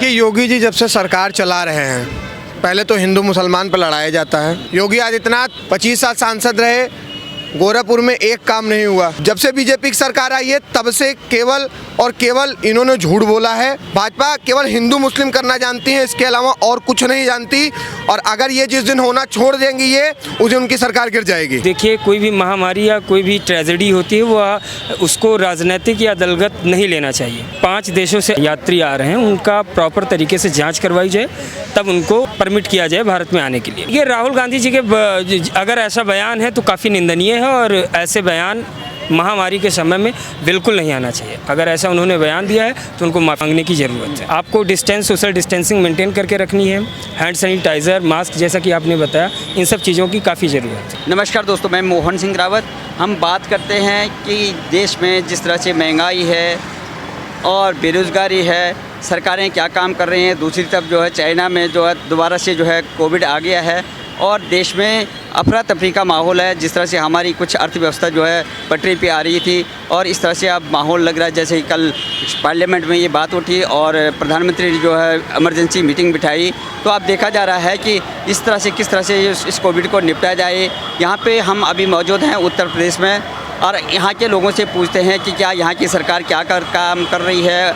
कि योगी जी जब से सरकार चला रहे हैं, पहले तो हिंदू मुसलमान पर लड़ाया जाता है। योगी आदित्यनाथ 25 साल सांसद रहे, गोरखपुर में एक काम नहीं हुआ। जब से बीजेपी की सरकार आई है तब से केवल और केवल इन्होंने झूठ बोला है। भाजपा केवल हिंदू मुस्लिम करना जानती है, इसके अलावा और कुछ नहीं जानती। और अगर ये जिस दिन होना छोड़ देंगी ये, उस दिन उनकी सरकार गिर जाएगी। देखिए, कोई भी महामारी या कोई भी ट्रेजेडी होती है वो उसको राजनीतिक या दलगत नहीं लेना चाहिए। 5 देशों से यात्री आ रहे हैं, उनका प्रॉपर तरीके से जाँच करवाई जाए, तब उनको परमिट किया जाए भारत में आने के लिए। ये राहुल गांधी जी के अगर ऐसा बयान है तो काफ़ी निंदनीय है और ऐसे बयान महामारी के समय में बिल्कुल नहीं आना चाहिए। अगर ऐसा उन्होंने बयान दिया है तो उनको माफ़ी मांगने की ज़रूरत है। आपको सोशल डिस्टेंसिंग मेंटेन करके रखनी है, हैंड सैनिटाइज़र, मास्क, जैसा कि आपने बताया, इन सब चीज़ों की काफ़ी ज़रूरत है। नमस्कार दोस्तों, मैं मोहन सिंह रावत। हम बात करते हैं कि देश में जिस तरह से महंगाई है और बेरोज़गारी है, सरकारें क्या काम कर रही हैं। दूसरी तरफ जो है चाइना में जो है दोबारा से जो है कोविड आ गया है और देश में अफरा तफरी का माहौल है। जिस तरह से हमारी कुछ अर्थव्यवस्था जो है पटरी पे आ रही थी और इस तरह से अब माहौल लग रहा है जैसे कल पार्लियामेंट में ये बात उठी और प्रधानमंत्री ने जो है इमरजेंसी मीटिंग बिठाई। तो अब देखा जा रहा है कि इस तरह से किस तरह से इस कोविड को निपटाया जाए। यहाँ पे हम अभी मौजूद हैं उत्तर प्रदेश में और यहाँ के लोगों से पूछते हैं कि क्या यहाँ की सरकार क्या काम कर रही है,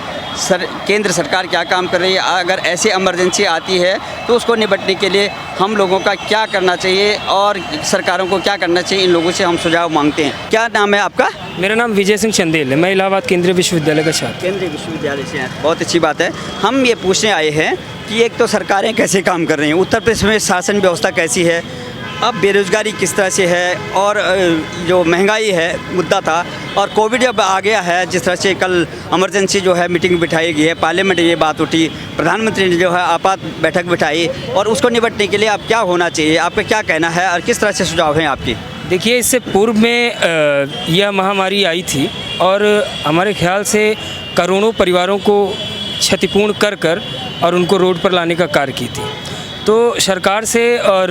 केंद्र सरकार क्या काम कर रही है। अगर ऐसी इमरजेंसी आती है तो उसको निपटने के लिए हम लोगों का क्या करना चाहिए और सरकारों को क्या करना चाहिए, इन लोगों से हम सुझाव मांगते हैं। क्या नाम है आपका? मेरा नाम विजय सिंह चंदेल है, मैं इलाहाबाद केंद्रीय विश्वविद्यालय का छात्र। केंद्रीय विश्वविद्यालय से हैं, बहुत अच्छी बात है। हम ये पूछने आए हैं कि एक तो सरकारें कैसे काम कर रही हैं, उत्तर प्रदेश में शासन व्यवस्था कैसी है, अब बेरोज़गारी किस तरह से है और जो महंगाई है मुद्दा था और कोविड जब आ गया है, जिस तरह से कल इमरजेंसी जो है मीटिंग बिठाई गई है, पार्लियामेंट में ये बात उठी, प्रधानमंत्री ने जो है आपात बैठक बिठाई और उसको निपटने के लिए अब क्या होना चाहिए, आपका क्या कहना है और किस तरह से सुझाव हैं आपकी? देखिए, इससे पूर्व में यह महामारी आई थी और हमारे ख्याल से करोड़ों परिवारों को क्षतिपूर्ण कर और उनको रोड पर लाने का कार्य की थी। तो सरकार से और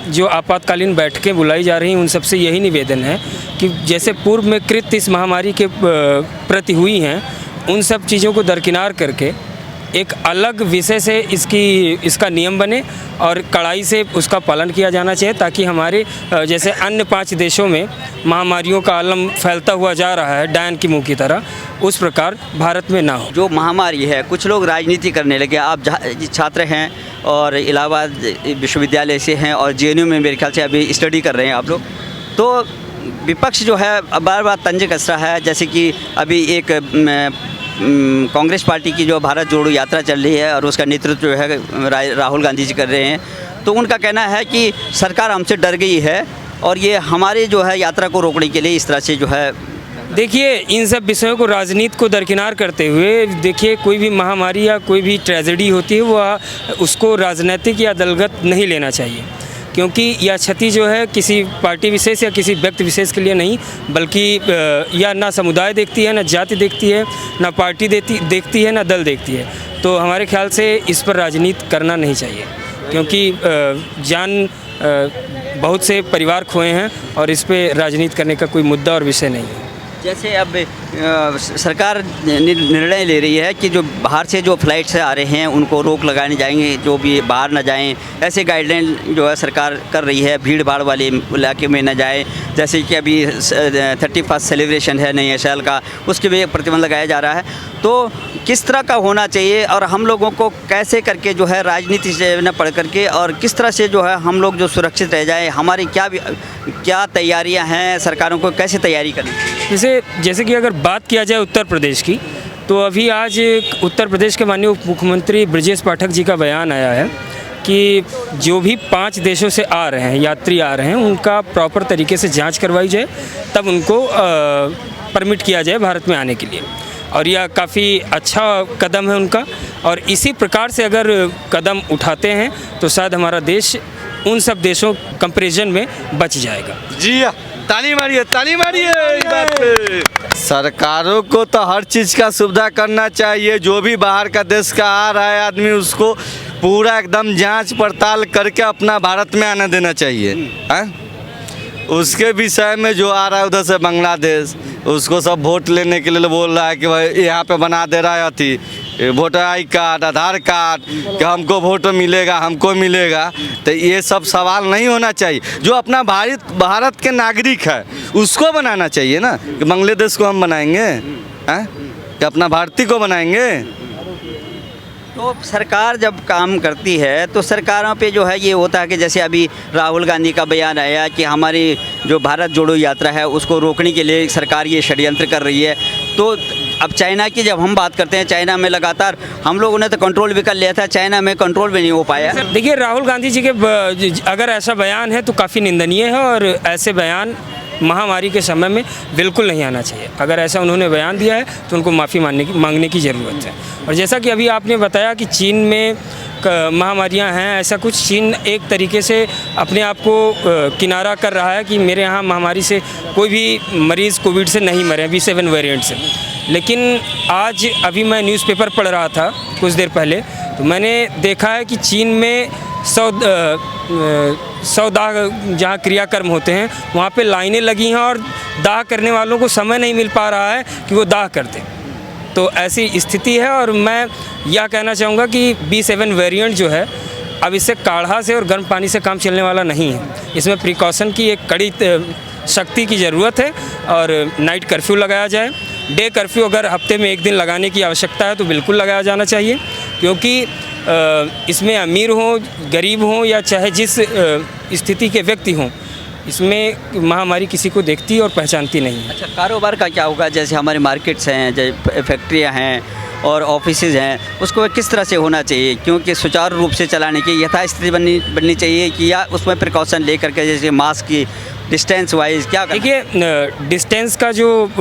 जो आपातकालीन बैठकें बुलाई जा रही हैं उन सबसे यही निवेदन है कि जैसे पूर्व में कृत्य इस महामारी के प्रति हुई हैं, उन सब चीज़ों को दरकिनार करके एक अलग विषय से इसका नियम बने और कड़ाई से उसका पालन किया जाना चाहिए, ताकि हमारे जैसे अन्य 5 देशों में महामारियों का आलम फैलता हुआ जा रहा है डायन की मुंह की तरह, उस प्रकार भारत में ना हो। जो महामारी है, कुछ लोग राजनीति करने लगे। आप छात्र हैं और इलाहाबाद विश्वविद्यालय से हैं और JNU में मेरे ख्याल से अभी स्टडी कर रहे हैं आप लोग। तो विपक्ष जो है बार बार तंज कस रहा है, जैसे कि अभी एक कांग्रेस पार्टी की जो भारत जोड़ो यात्रा चल रही है और उसका नेतृत्व जो है राहुल गांधी जी कर रहे हैं। तो उनका कहना है कि सरकार हमसे डर गई है और ये हमारे जो है यात्रा को रोकने के लिए इस तरह से जो है। देखिए, इन सब विषयों को राजनीति को दरकिनार करते हुए, देखिए, कोई भी महामारी या कोई भी ट्रेजेडी होती है वो उसको राजनीतिक या दलगत नहीं लेना चाहिए, क्योंकि यह क्षति जो है किसी पार्टी विशेष या किसी व्यक्ति विशेष के लिए नहीं, बल्कि यह ना समुदाय देखती है, ना जाति देखती है, ना पार्टी देखती है, ना दल देखती है। तो हमारे ख्याल से इस पर राजनीति करना नहीं चाहिए, क्योंकि बहुत से परिवार खोए हैं और इस पर राजनीति करने का कोई मुद्दा और विषय नहीं है। जैसे अब सरकार निर्णय ले रही है कि जो बाहर से जो फ्लाइट से आ रहे हैं उनको रोक लगाने जाएंगे, जो भी बाहर ना जाएं, ऐसे गाइडलाइन जो है सरकार कर रही है, भीड़ भाड़ वाले इलाके में ना जाएं। जैसे कि अभी 31st सेलिब्रेशन है नए साल का, उसके भी प्रतिबंध लगाया जा रहा है। तो किस तरह का होना चाहिए और हम लोगों को कैसे करके जो है राजनीति से न पढ़ करके और किस तरह से जो है हम लोग जो सुरक्षित रह जाएँ, हमारी क्या तैयारियाँ हैं, सरकारों को कैसे तैयारी करनी? जैसे कि अगर बात किया जाए उत्तर प्रदेश की, तो अभी आज उत्तर प्रदेश के माननीय उप मुख्यमंत्री ब्रजेश पाठक जी का बयान आया है कि जो भी 5 देशों से आ रहे हैं, यात्री आ रहे हैं, उनका प्रॉपर तरीके से जांच करवाई जाए, तब उनको परमिट किया जाए भारत में आने के लिए। और यह काफ़ी अच्छा कदम है उनका, और इसी प्रकार से अगर कदम उठाते हैं तो शायद हमारा देश उन सब देशों कंपैरिजन में बच जाएगा। जी, ताली मारिए, ताली मारिए। इस बात पे सरकारों को तो हर चीज़ का सुविधा करना चाहिए। जो भी बाहर का देश का आ रहा है आदमी, उसको पूरा एकदम जांच पड़ताल करके अपना भारत में आने देना चाहिए। उसके विषय में जो आ रहा है उधर से बांग्लादेश, उसको सब वोट लेने के लिए बोल रहा है कि भाई यहाँ पे बना दे रहा है अथी, voter I card, Aadhaar card कि हमको वोट मिलेगा, हमको मिलेगा, तो ये सब सवाल नहीं होना चाहिए। जो अपना भारत के नागरिक है उसको बनाना चाहिए ना, कि बांग्लादेश को हम बनाएंगे हैं, कि अपना भारतीय को बनाएंगे। तो सरकार जब काम करती है तो सरकारों पे जो है ये होता है कि जैसे अभी राहुल गांधी का बयान आया कि हमारी जो भारत जोड़ो यात्रा है उसको रोकने के लिए सरकार ये षड्यंत्र कर रही है। तो अब चाइना की जब हम बात करते हैं, चाइना में लगातार हम लोगों ने तो कंट्रोल भी कर लिया था, चाइना में कंट्रोल भी नहीं हो पाया। देखिए, राहुल गांधी जी के अगर ऐसा बयान है तो काफ़ी निंदनीय है और ऐसे बयान महामारी के समय में बिल्कुल नहीं आना चाहिए। अगर ऐसा उन्होंने बयान दिया है तो उनको माफ़ी मांगने की ज़रूरत है। और जैसा कि अभी आपने बताया कि चीन में महामारियां हैं, ऐसा कुछ चीन एक तरीके से अपने आप को किनारा कर रहा है कि मेरे यहाँ महामारी से कोई भी मरीज़ कोविड से नहीं मरे, B7 वेरिएंट से। लेकिन आज अभी मैं न्यूज़पेपर पढ़ रहा था कुछ देर पहले, तो मैंने देखा है कि चीन में 100 दाह जहाँ क्रियाकर्म होते हैं वहाँ पे लाइनें लगी हैं और दाह करने वालों को समय नहीं मिल पा रहा है कि वो दाह कर दें। तो ऐसी स्थिति है और मैं यह कहना चाहूँगा कि B7 वेरिएंट जो है अब इससे काढ़ा से और गर्म पानी से काम चलने वाला नहीं है। इसमें प्रिकॉशन की एक कड़ी शक्ति की ज़रूरत है और नाइट कर्फ्यू लगाया जाए। डे कर्फ्यू अगर हफ्ते में एक दिन लगाने की आवश्यकता है तो बिल्कुल लगाया जाना चाहिए, क्योंकि इसमें अमीर हों, गरीब हों या चाहे जिस स्थिति के व्यक्ति हों, इसमें महामारी किसी को देखती और पहचानती नहीं है। अच्छा, कारोबार का क्या होगा? जैसे हमारे मार्केट्स हैं, जैसे फैक्ट्रियां हैं और ऑफिसेज हैं, उसको किस तरह से होना चाहिए? क्योंकि सुचारू रूप से चलाने की यथास्थिति बननी चाहिए कि या उसमें प्रिकॉशन लेकर के जैसे मास्क की डिस्टेंस वाइज क्या? देखिए, डिस्टेंस का जो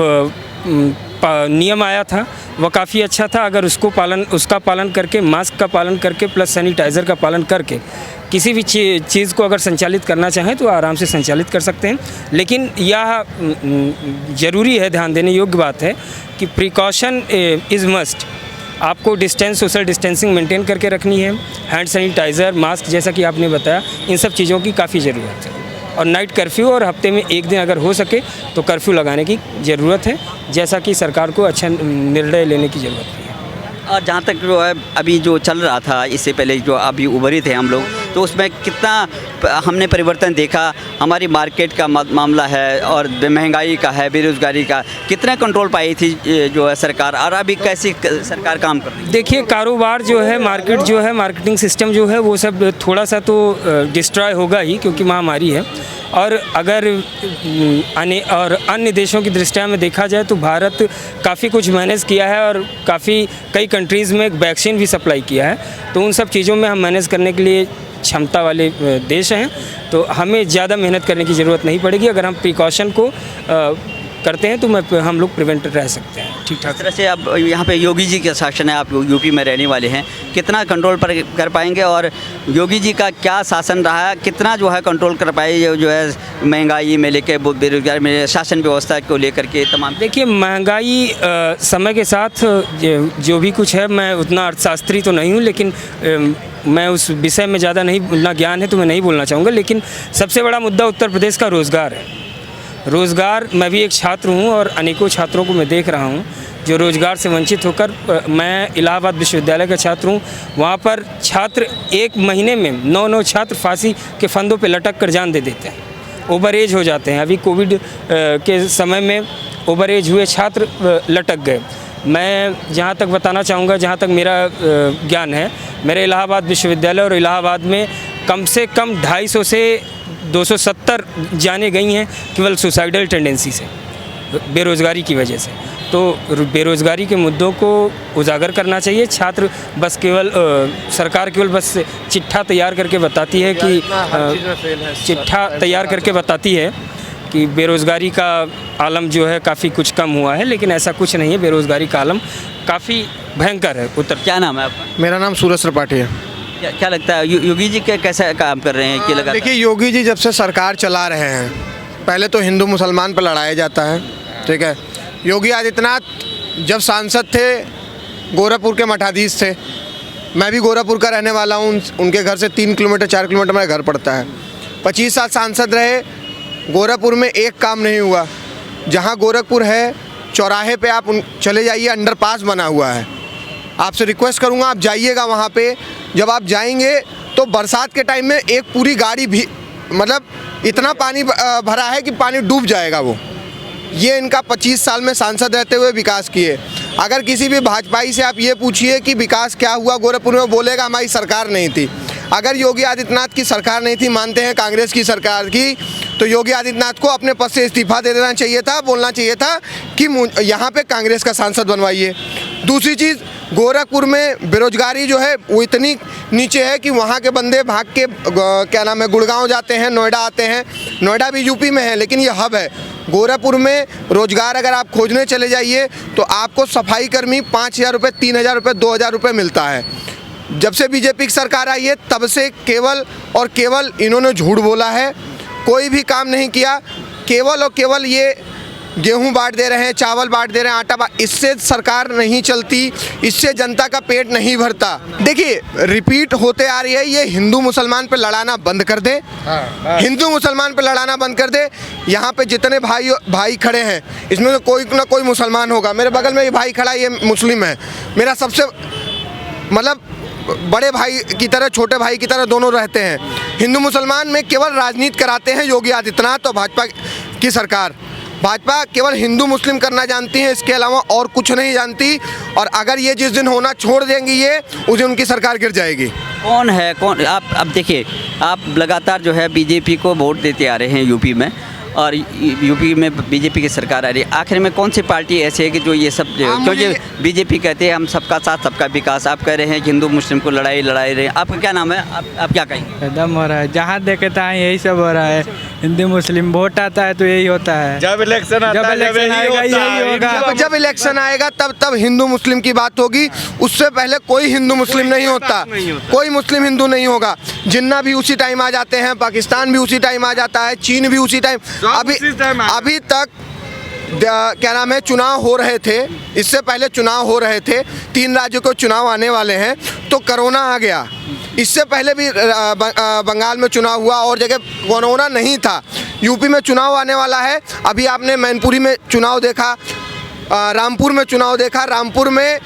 नियम आया था वह काफ़ी अच्छा था। अगर उसका पालन करके, मास्क का पालन करके प्लस सैनिटाइज़र का पालन करके किसी भी चीज़ को अगर संचालित करना चाहें तो आराम से संचालित कर सकते हैं। लेकिन यह ज़रूरी है, ध्यान देने योग्य बात है कि प्रिकॉशन इज़ मस्ट। आपको डिस्टेंस, सोशल डिस्टेंसिंग मेंटेन करके रखनी है। हैंड सैनिटाइज़र, मास्क, जैसा कि आपने बताया, इन सब चीज़ों की काफ़ी ज़रूरत है। और नाइट कर्फ्यू और हफ्ते में एक दिन अगर हो सके तो कर्फ्यू लगाने की ज़रूरत है, जैसा कि सरकार को अच्छा निर्णय लेने की ज़रूरत है। और जहाँ तक जो है अभी जो चल रहा था, इससे पहले जो अभी उभरे थे हम लोग, तो उसमें कितना हमने परिवर्तन देखा? हमारी मार्केट का मामला है और महंगाई का है, बेरोज़गारी का, कितना कंट्रोल पाई थी जो है सरकार, और अभी कैसी सरकार काम कर रही है? देखिए, कारोबार जो है, मार्केट जो है, मार्केटिंग सिस्टम जो है, वो सब थोड़ा सा तो डिस्ट्रॉय होगा ही, क्योंकि महामारी है। और अगर अन्य देशों की दृष्टया में देखा जाए तो भारत काफ़ी कुछ मैनेज किया है और कई कंट्रीज़ में वैक्सीन भी सप्लाई किया है। तो उन सब चीज़ों में हम मैनेज करने के लिए क्षमता वाले देश हैं, तो हमें ज़्यादा मेहनत करने की ज़रूरत नहीं पड़ेगी। अगर हम प्रिकॉशन को करते हैं तो हम लोग प्रिवेंट रह सकते हैं ठीक ठाक। इस तरह से अब यहाँ पे योगी जी का शासन है, आप यूपी में रहने वाले हैं, कितना कंट्रोल पर कर पाएंगे? और योगी जी का क्या शासन रहा है, कितना जो है कंट्रोल कर पाए जो है महंगाई में लेकर बेरोजगारी में, शासन व्यवस्था को लेकर के तमाम? देखिए, महंगाई समय के साथ जो भी कुछ है, मैं उतना अर्थशास्त्री तो नहीं हूँ, लेकिन मैं उस विषय में ज़्यादा नहीं, उतना ज्ञान है तो मैं नहीं बोलना चाहूँगा। लेकिन सबसे बड़ा मुद्दा उत्तर प्रदेश का रोज़गार है। रोज़गार, मैं भी एक छात्र हूं और अनेकों छात्रों को मैं देख रहा हूं जो रोज़गार से वंचित होकर, मैं इलाहाबाद विश्वविद्यालय का छात्र हूं, वहां पर छात्र एक महीने में 9 छात्र फांसी के फंदों पे लटक कर जान दे देते हैं, ओवर एज हो जाते हैं। अभी कोविड के समय में ओवर एज हुए छात्र लटक गए। मैं जहाँ तक बताना चाहूँगा, जहाँ तक मेरा ज्ञान है, मेरे इलाहाबाद विश्वविद्यालय और इलाहाबाद में कम से कम 250 से 270 जाने गई हैं केवल सुसाइडल टेंडेंसी से, बेरोज़गारी की वजह से। तो बेरोज़गारी के मुद्दों को उजागर करना चाहिए। छात्र बस केवल सरकार केवल बस चिट्ठा तैयार करके बताती है कि बेरोज़गारी का आलम जो है काफ़ी कुछ कम हुआ है, लेकिन ऐसा कुछ नहीं है। बेरोज़गारी का आलम काफ़ी भयंकर है। क्या नाम है आपका? मेरा नाम सूरज त्रिपाठी है। क्या लगता है योगी जी के कैसा काम कर रहे हैं कि लगा? देखिए, योगी जी जब से सरकार चला रहे हैं, पहले तो हिंदू मुसलमान पर लड़ाया जाता है, ठीक है। योगी आदित्यनाथ जब सांसद थे, गोरखपुर के मठाधीश थे। मैं भी गोरखपुर का रहने वाला हूँ, उनके घर से 3 किलोमीटर 4 किलोमीटर मेरा घर पड़ता है। 25 साल सांसद रहे, गोरखपुर में एक काम नहीं हुआ। जहाँ गोरखपुर है, चौराहे पे आप चले जाइए, अंडरपास बना हुआ है। आपसे रिक्वेस्ट करूँगा आप जाइएगा वहाँ पे। जब आप जाएंगे तो बरसात के टाइम में एक पूरी गाड़ी भी मतलब इतना पानी भरा है कि पानी डूब जाएगा वो। ये इनका 25 साल में सांसद रहते हुए विकास किए। अगर किसी भी भाजपाई से आप ये पूछिए कि विकास क्या हुआ गोरखपुर में, बोलेगा हमारी सरकार नहीं थी। अगर योगी आदित्यनाथ की सरकार नहीं थी, मानते हैं कांग्रेस की सरकार की, तो योगी आदित्यनाथ को अपने पद से इस्तीफा दे देना चाहिए था, बोलना चाहिए था कि यहाँ पे कांग्रेस का सांसद बनवाइए। दूसरी चीज़, गोरखपुर में बेरोजगारी जो है वो इतनी नीचे है कि वहाँ के बंदे भाग के क्या नाम है गुड़गांव जाते हैं, नोएडा आते हैं। नोएडा भी यूपी में है लेकिन ये हब है। गोरखपुर में रोजगार अगर आप खोजने चले जाइए तो आपको सफाई कर्मी 5,000 रुपये, 3,000 रुपये, 2,000 रुपये मिलता है। जब से बीजेपी की सरकार आई है तब से केवल और केवल इन्होंने झूठ बोला है, कोई भी काम नहीं किया। केवल और केवल ये गेहूं बांट दे रहे हैं, चावल बांट दे रहे हैं, आटा इससे सरकार नहीं चलती, इससे जनता का पेट नहीं भरता। देखिए रिपीट होते आ रही है, ये हिंदू मुसलमान पे लड़ाना बंद कर दे। हिंदू मुसलमान पे लड़ाना बंद कर दे। यहाँ पे जितने भाई खड़े हैं इसमें तो कोई ना कोई मुसलमान होगा। मेरे बगल में ये भाई खड़ा है, ये मुस्लिम है। मेरा सबसे मतलब बड़े भाई की तरह, छोटे भाई की तरह दोनों रहते हैं। हिंदू मुसलमान में केवल राजनीति कराते हैं योगी आदित्यनाथ और भाजपा की सरकार। भाजपा केवल हिंदू मुस्लिम करना जानती है, इसके अलावा और कुछ नहीं जानती। और अगर ये जिस दिन होना छोड़ देंगी ये, उस दिन उनकी सरकार गिर जाएगी। कौन है कौन? आप अब देखिए, आप लगातार जो है बीजेपी को वोट देते आ रहे हैं यूपी में, और यूपी में बीजेपी की सरकार आ रही है। आखिर में कौन सी पार्टी ऐसी है कि जो ये सब, क्योंकि बीजेपी कहते हैं हम सबका साथ सबका विकास, आप कह रहे हैं कि हिंदू मुस्लिम को लड़ाई रहे। आपका क्या नाम है? आप क्या कहेंगे? एकदम हो रहा है, जहाँ देखता है यही सब हो रहा है। हिंदू मुस्लिम वोट आता है तो यही होता है। जब इलेक्शन आता है जब इलेक्शन आएगा यही होगा। जब इलेक्शन आएगा तब हिंदू मुस्लिम की बात होगी। उससे पहले कोई हिंदू मुस्लिम नहीं होता, कोई मुस्लिम हिंदू नहीं होगा। जिन्ना भी उसी टाइम आ जाते हैं, पाकिस्तान भी उसी टाइम आ जाता है, चीन भी उसी टाइम। अभी तक क्या नाम है चुनाव हो रहे थे, इससे पहले चुनाव हो रहे थे, 3 राज्यों को चुनाव आने वाले हैं, तो कोरोना आ गया। इससे पहले भी बंगाल में चुनाव हुआ और जगह कोरोना नहीं था। यूपी में चुनाव आने वाला है। अभी आपने मैनपुरी में चुनाव देखा, रामपुर में चुनाव देखा। रामपुर में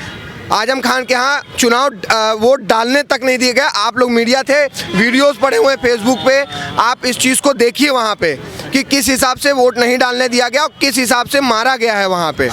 आजम खान के यहाँ चुनाव वोट डालने तक नहीं दिए गए। आप लोग मीडिया थे, वीडियोस पड़े हुए फेसबुक पे, आप इस चीज़ को देखिए वहाँ पे कि किस हिसाब से वोट नहीं डालने दिया गया और किस हिसाब से मारा गया है वहाँ पे।